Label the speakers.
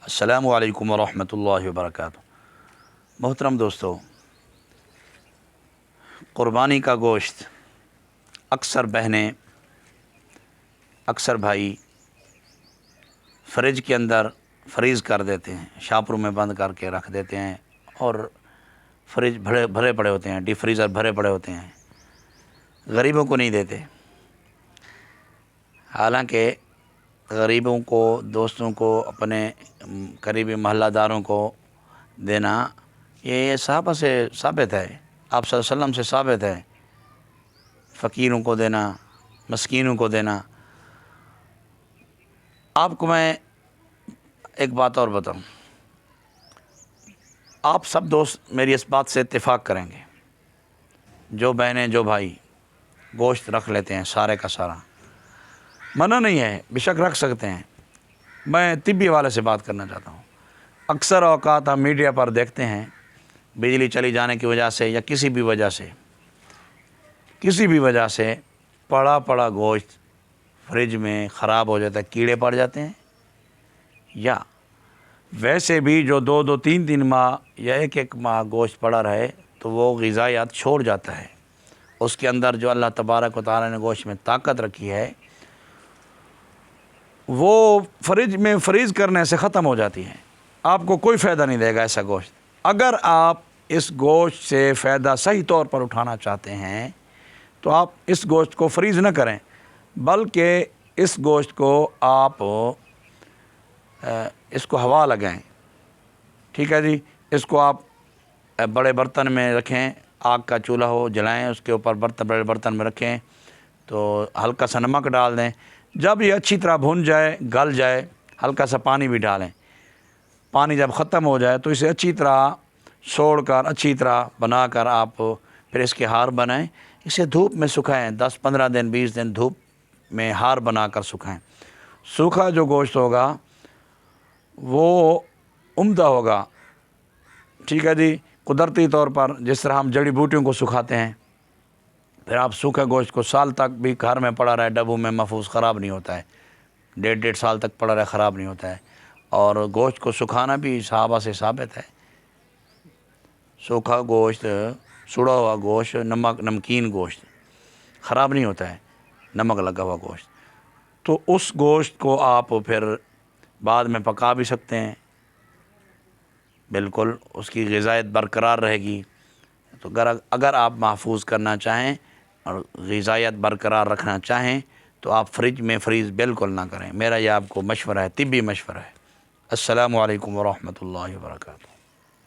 Speaker 1: السلام علیکم ورحمۃ اللہ وبرکاتہ۔ محترم دوستو، قربانی کا گوشت اکثر بہنیں، اکثر بھائی فریج کے اندر فریز کر دیتے ہیں، شاپروں میں بند کر کے رکھ دیتے ہیں اور فریج بھرے پڑے ہوتے ہیں، ڈی فریزر بھرے پڑے ہوتے ہیں، غریبوں کو نہیں دیتے۔ حالانکہ غریبوں کو، دوستوں کو، اپنے قریبی محلہ داروں کو دینا یہ صحابہ سے ثابت ہے، آپ صلی اللہ علیہ وسلم سے ثابت ہے۔ فقیروں کو دینا، مسکینوں کو دینا۔ آپ کو میں ایک بات اور بتاؤں، آپ سب دوست میری اس بات سے اتفاق کریں گے، جو بہنیں، جو بھائی گوشت رکھ لیتے ہیں سارے کا سارا، منع نہیں ہے، بے شک رکھ سکتے ہیں۔ میں طبی والے سے بات کرنا چاہتا ہوں۔ اکثر اوقات ہم میڈیا پر دیکھتے ہیں، بجلی چلی جانے کی وجہ سے یا کسی بھی وجہ سے پڑا گوشت فریج میں خراب ہو جاتا ہے، کیڑے پڑ جاتے ہیں، یا ویسے بھی جو 2-3 ماہ یا 1 ماہ گوشت پڑا رہے تو وہ غذائیات چھوڑ جاتا ہے۔ اس کے اندر جو اللہ تبارک و تعالی نے گوشت میں طاقت رکھی ہے وہ فریج میں فریز کرنے سے ختم ہو جاتی ہے۔ آپ کو کوئی فائدہ نہیں دے گا ایسا گوشت۔ اگر آپ اس گوشت سے فائدہ صحیح طور پر اٹھانا چاہتے ہیں تو آپ اس گوشت کو فریز نہ کریں، بلکہ اس گوشت کو آپ اس کو ہوا لگائیں، ٹھیک ہے جی۔ اس کو آپ بڑے برتن میں رکھیں، آگ کا چولہا ہو جلائیں، اس کے اوپر بڑے برتن میں رکھیں تو ہلکا سا نمک ڈال دیں۔ جب یہ اچھی طرح بھن جائے، گل جائے، ہلکا سا پانی بھی ڈالیں۔ پانی جب ختم ہو جائے تو اسے اچھی طرح سوڑ کر، اچھی طرح بنا کر آپ پھر اس کے ہار بنائیں۔ اسے دھوپ میں سکھائیں، 10-15 دن 20 دن دھوپ میں ہار بنا کر سکھائیں۔ سوکھا جو گوشت ہوگا وہ عمدہ ہوگا، ٹھیک ہے جی۔ قدرتی طور پر جس طرح ہم جڑی بوٹیوں کو سکھاتے ہیں، پھر آپ سوکھے گوشت کو سال تک بھی گھر میں پڑا رہے، ڈبوں میں محفوظ، خراب نہیں ہوتا ہے، 1.5 سال تک پڑا رہے خراب نہیں ہوتا ہے۔ اور گوشت کو سکھانا بھی صحابہ سے ثابت ہے۔ سوکھا گوشت، سڑا ہوا گوشت، نمکین گوشت خراب نہیں ہوتا ہے، نمک لگا ہوا گوشت۔ تو اس گوشت کو آپ پھر بعد میں پکا بھی سکتے ہیں، بالکل اس کی غذائیت برقرار رہے گی۔ تو اگر آپ محفوظ کرنا چاہیں اور غذائیت برقرار رکھنا چاہیں تو آپ فریج میں فریز بالکل نہ کریں۔ میرا یہ آپ کو مشورہ ہے، طبی مشورہ ہے۔ السلام علیکم ورحمۃ اللہ وبرکاتہ۔